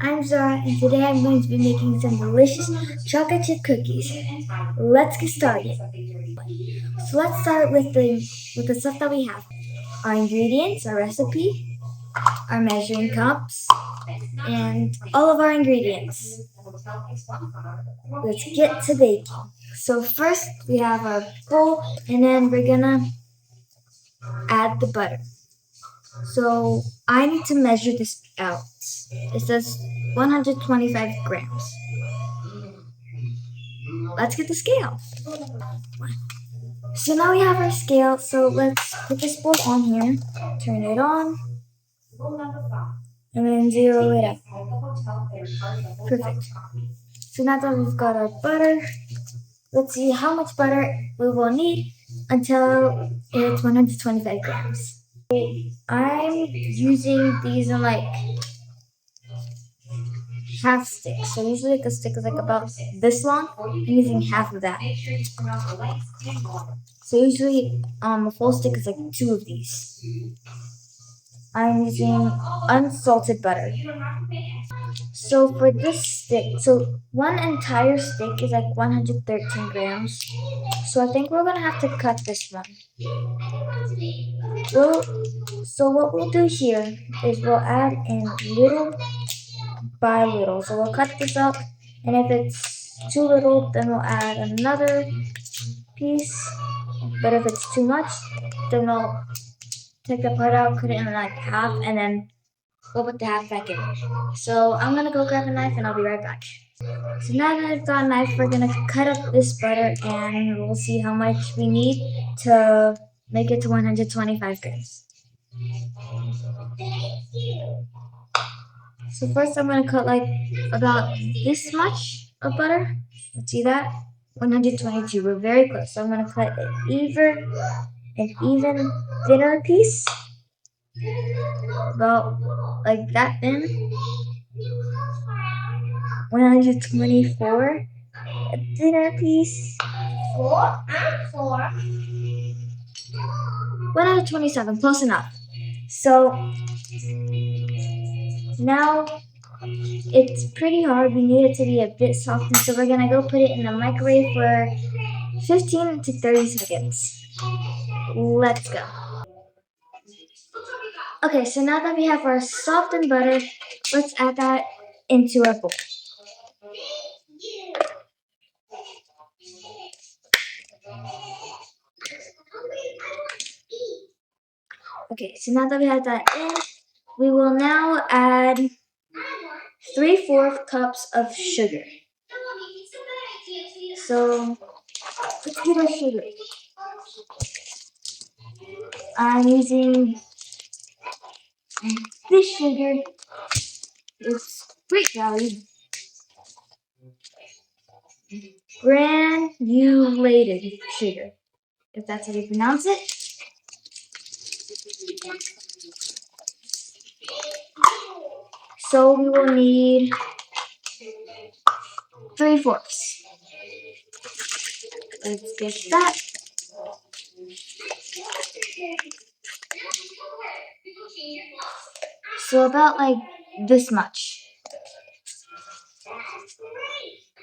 I'm Zara, and today I'm going to be making some delicious chocolate chip cookies. Let's get started. So let's start with the stuff that we have: our ingredients, our recipe, our measuring cups, and all of our ingredients. Let's get to baking. So first we have our bowl, and then we're gonna add the butter. So I need to measure this out. It says 125 grams. Let's get the scale. So now we have our scale. So let's put this bowl on here, turn it on, and then zero it up. Perfect. So now that we've got our butter, let's see how much butter we will need until it's 125 grams. I'm using these in like half sticks. So usually like a stick is like about this long. I'm using half of that. So usually a full stick is like 2 of these. I'm using unsalted butter. So for this stick, so one entire stick is like 113 grams. So I think we're gonna have to cut this one. So what we'll do here is we'll add in little by little. So we'll cut this up, and if it's too little, then we'll add another piece. But if it's too much, then we'll take the part out, cut it in like half, and then we'll put the half back in. So I'm gonna go grab a knife and I'll be right back. So now that I've got a knife, we're gonna cut up this butter and we'll see how much we need to make it to 125 grams. So first I'm gonna cut like about this much of butter. Let's see that? 122, we're very close. So I'm gonna cut an even thinner piece. About like that thin. 124, a thinner piece. 127, close enough. So now it's pretty hard. We need it to be a bit soft, and so we're gonna go put it in the microwave for 15 to 30 seconds. Let's go. Okay, so now that we have our softened butter, let's add that into our bowl. Okay, so now that we have that in, we will now add 3/4 cups of sugar. So let's get our sugar. I'm using this sugar. It's great value. Granulated sugar, if that's how you pronounce it. So we will need 3/4. Let's get that. So about like this much.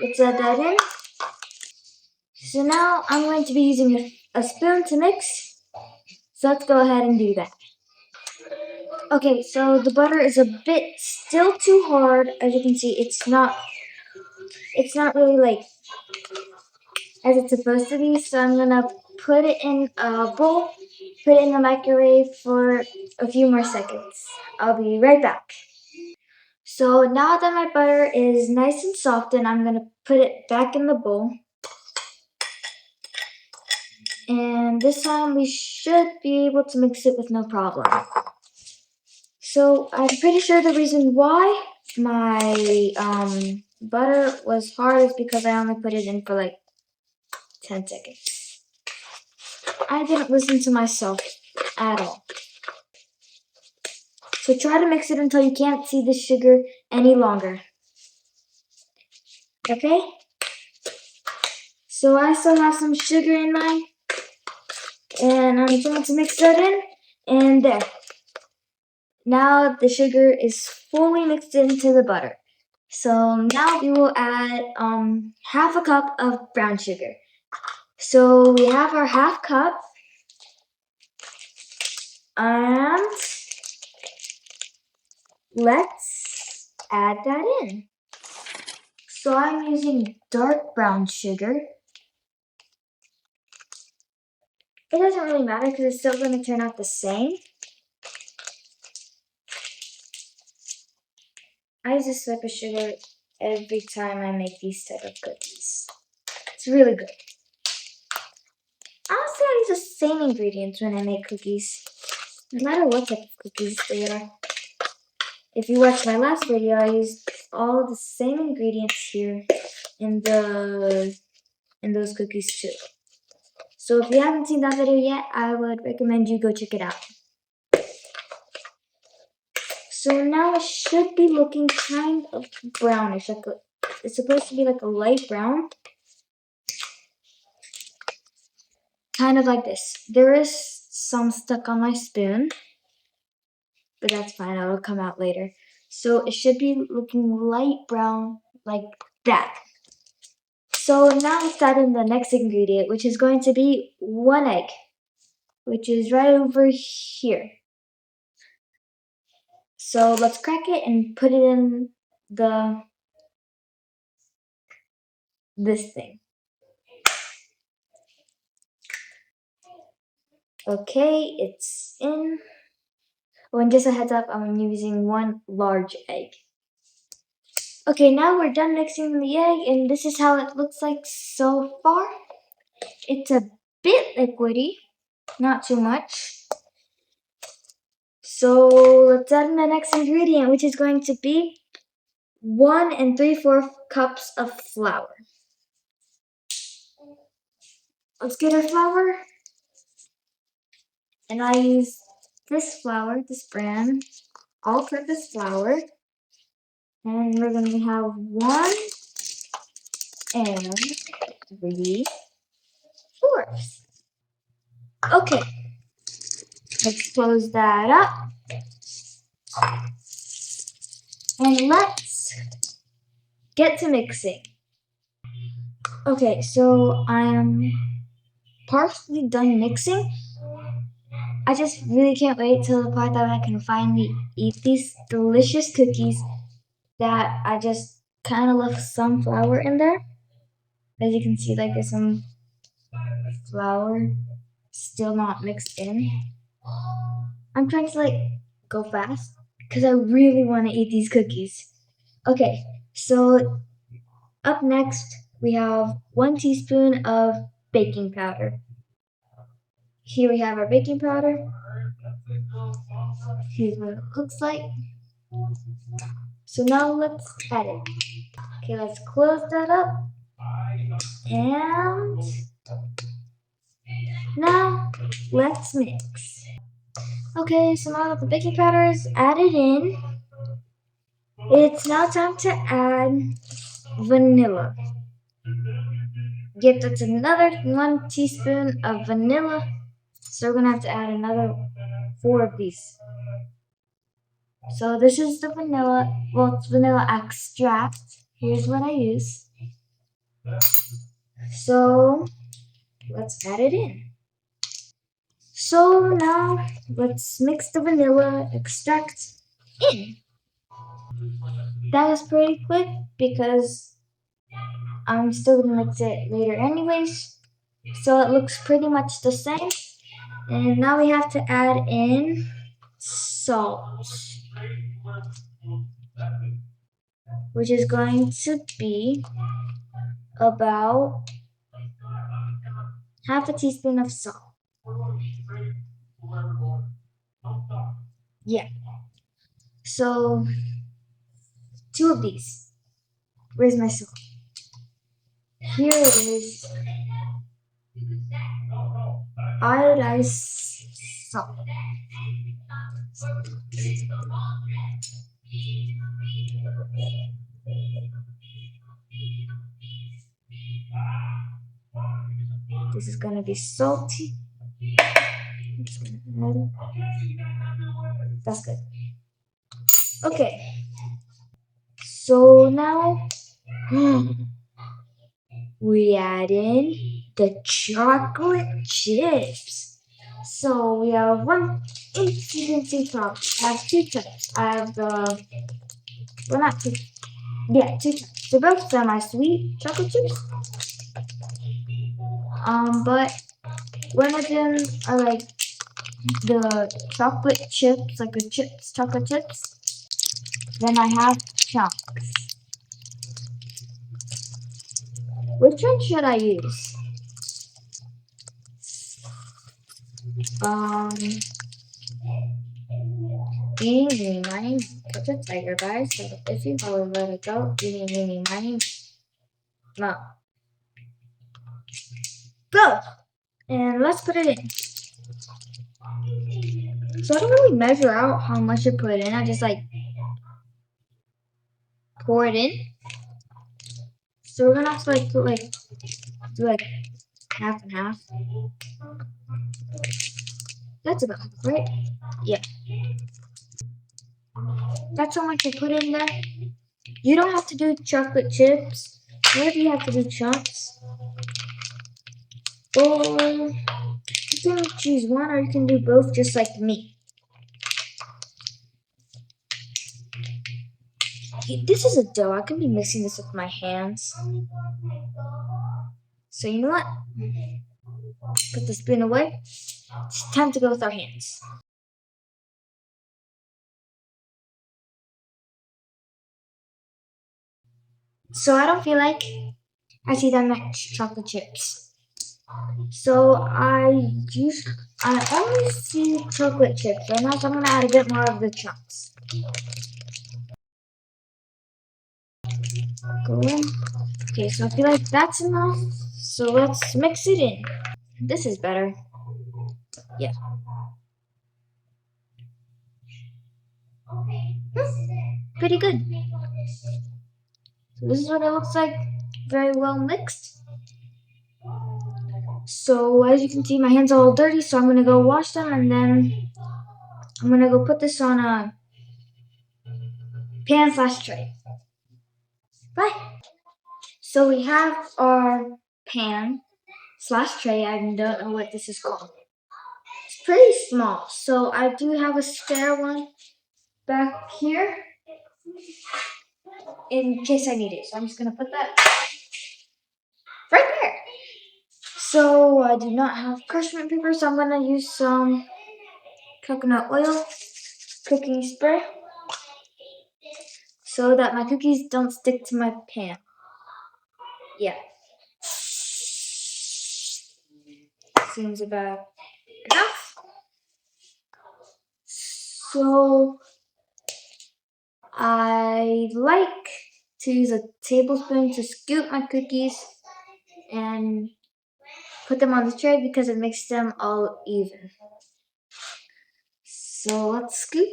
Let's add that in. So now I'm going to be using a spoon to mix. So let's go ahead and do that. Okay, so the butter is a bit still too hard. As you can see, it's not really like as it's supposed to be. So I'm gonna put it in a bowl, put it in the microwave for a few more seconds. I'll be right back. So now that my butter is nice and soft, and I'm gonna put it back in the bowl. And this time we should be able to mix it with no problem. So I'm pretty sure the reason why my butter was hard is because I only put it in for like 10 seconds. I didn't listen to myself at all. So try to mix it until you can't see the sugar any longer. Okay? So I still have some sugar in mine. And I'm going to mix that in. And there. Now the sugar is fully mixed into the butter. So now we will add half a cup of brown sugar. So we have our half cup, and let's add that in. So I'm using dark brown sugar. It doesn't really matter because it's still going to turn out the same. I use this type of sugar every time I make these type of cookies. It's really good. Honestly, I use the same ingredients when I make cookies, no matter what type of cookies they are. If you watched my last video, I used all the same ingredients here in those cookies too. So if you haven't seen that video yet, I would recommend you go check it out. So now it should be looking kind of brownish. It's supposed to be like a light brown. Kind of like this. There is some stuck on my spoon, but that's fine. It'll come out later. So it should be looking light brown like that. So now let's add in the next ingredient, which is going to be 1 egg, which is right over here. So let's crack it and put it in this thing. Okay, it's in. Oh, and just a heads up, I'm using 1 large egg. Okay, now we're done mixing the egg, and this is how it looks like so far. It's a bit liquidy, not too much. So let's add in the next ingredient, which is going to be 1 3/4 cups of flour. Let's get our flour. And I use this flour, this brand, all-purpose flour. And we're going to have 1 3/4. Okay, let's close that up. And let's get to mixing. Okay, so I'm partially done mixing. I just really can't wait till the part that I can finally eat these delicious cookies that I just kind of left some flour in there. As you can see, like there's some flour still not mixed in. I'm trying to like go fast because I really want to eat these cookies. Okay, so up next we have 1 teaspoon of baking powder. Here we have our baking powder. Here's what it looks like. So now let's add it. Okay, let's close that up. And now let's mix. Okay, so now that the baking powder is added in, it's now time to add vanilla. Yep, that's another 1 teaspoon of vanilla. So we're gonna have to add another 4 of these. So this is the vanilla, well, it's vanilla extract. Here's what I use. So let's add it in. So now let's mix the vanilla extract in. That was pretty quick because I'm still gonna mix it later anyways. So it looks pretty much the same. And now we have to add in salt, which is going to be about half a teaspoon of salt. Yeah. So 2 of these. Where's my salt? Here it is. Iodized salt. This is gonna be salty. That's good. Okay. So now we add in the chocolate chips. So we have one instant top. I have two types. I have the, well, not two, yeah, two types. They're both semi-sweet chocolate chips. But one of them are like the chocolate chips, like the chips, chocolate chips. Then I have chunks. Which one should I use? Eeny, meeny, miny, catch a tiger by its tail. If you follow, let it go. Eeny, meeny, miny, mo. Go! And let's put it in. So I don't really measure out how much to put in. I just like pour it in. So we're gonna have to like put like, do like half and half. That's about half, right? Yeah. That's how much I put in there. You don't have to do chocolate chips. Maybe you have to do chunks. Or you can choose one, or you can do both just like me. This is a dough. I can be mixing this with my hands. So you know what? Put the spoon away. It's time to go with our hands. So I don't feel like I see that much chocolate chips. So I only see chocolate chips right now, so I'm gonna add a bit more of the chunks. Go in. Okay, so I feel like that's enough. So let's mix it in. This is better. Yeah. Pretty good. So this is what it looks like. Very well mixed. So as you can see, my hands are all dirty, so I'm gonna go wash them, and then I'm gonna go put this on a pan/tray. Bye. So we have our pan/tray. I don't know what this is called. It's pretty small, so I do have a spare one back here in case I need it. So I'm just gonna put that right there. So I do not have parchment paper, so I'm gonna use some coconut oil cooking spray so that my cookies don't stick to my pan. Yeah. Seems about enough. So I like to use a tablespoon to scoop my cookies and put them on the tray because it makes them all even. So let's scoop.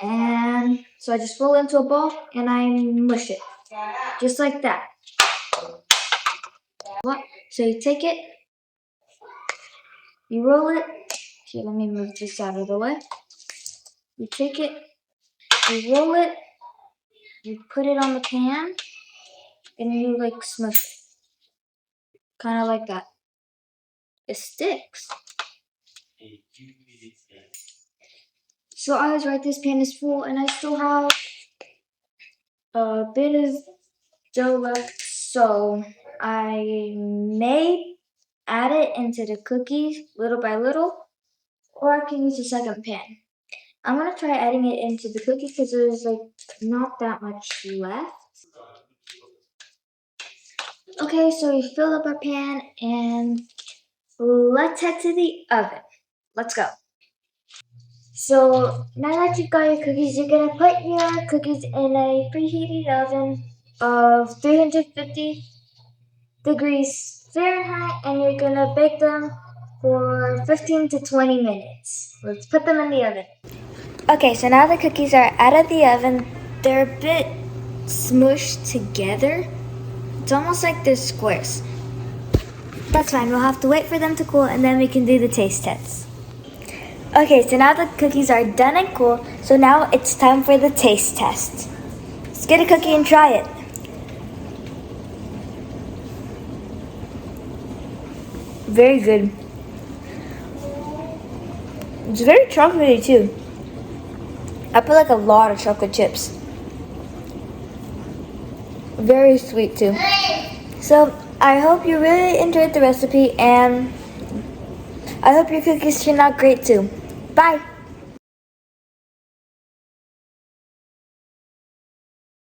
And so I just roll it into a ball and I mush it. Just like that. So you take it, you roll it. Okay, let me move this out of the way. You take it, you roll it, you put it on the pan, and you like smush it. Kind of like that. It sticks. So I was right, this pan is full, and I still have a bit of dough left, so I may add it into the cookies little by little, or I can use a second pan. I'm gonna try adding it into the cookie because there's like not that much left. Okay, so we filled up our pan and let's head to the oven. Let's go. So now that you've got your cookies, you're gonna put your cookies in a preheated oven of 350 degrees Fahrenheit, and you're gonna bake them for 15 to 20 minutes. Let's put them in the oven. Okay, so now the cookies are out of the oven. They're a bit smushed together. It's almost like they're squares. That's fine, we'll have to wait for them to cool and then we can do the taste test. Okay, so now the cookies are done and cool, so now it's time for the taste test. Let's get a cookie and try it. Very good. It's very chocolatey too. I put like a lot of chocolate chips. Very sweet too. So I hope you really enjoyed the recipe, and I hope your cookies turn out great too. Bye!